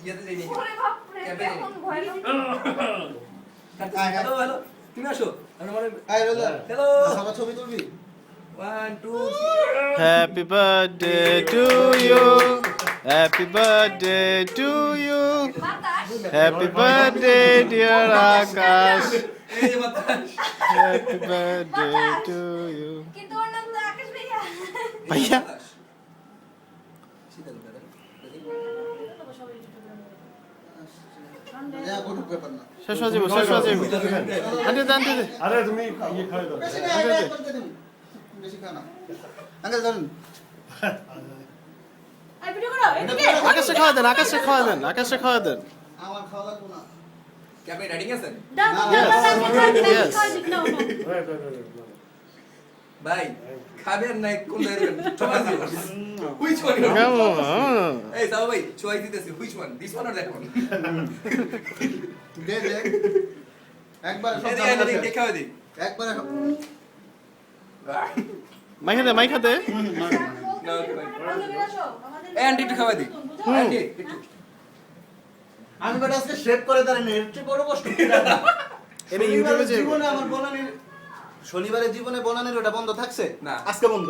ইয়েতে যাইনি ওরে বাপ রে ক্যাম্পে যাইনি কেমন ভয় লাগে হ্যালো হ্যালো তুমি আসো আমরা মানে আয় রোজা হ্যালো সবার ছবি তুলবি 1 2 Happy birthday to you. Happy birthday to you. বাতাস Happy birthday, dear Akash. এই যে বাতাস Happy birthday to you. কিন্তু ওর নাম তো আকাশ ভাইয়া ভাইয়া? শীতল দাদা যা কোনো ব্যাপার না শেষ হয়ে যাবো, শেষ হয়ে যাবো। আন্টি দে, আন্টি দে। আরে তুমি ইয়ে খাওয়া দাও বেশি না এক করতে দিন বেশি খা না আঙ্কেল ধরুন আই ভিডিও করো এদিকে আকাশে খাওয়া দেন, আকাশে খাওয়া দেন, আকাশে খাওয়া দেন। আমার খাওয়া লাগবে না ক্যাম্পে রেডি আছেন দাও দাও Yes. দাও Yes. নাও ভাই খাবেন না কোন ধরবেন চয়েস দিও হুইচ ওয়ান Come on. এই সাবা ভাই চয়েস দিতেছি which one this one or that one দে দে একবার সব এই দাম এই আছে। দেখাও দি একবার সব মাইখা দে, মাইখা দে। না ওকে ভাই এই আন্টি একটু খাওয়া দি আন্টি একটু আমি বেটা আজকে শেভ করে দাঁড়ানি এর চেয়ে বড় কষ্ট কি দাদা এটা ইউটিউবে যে জীবনে আমার বনানির শনিবারের জীবনে বনানির ওটা বন্ধ থাকছে না। আজকে বন্ধ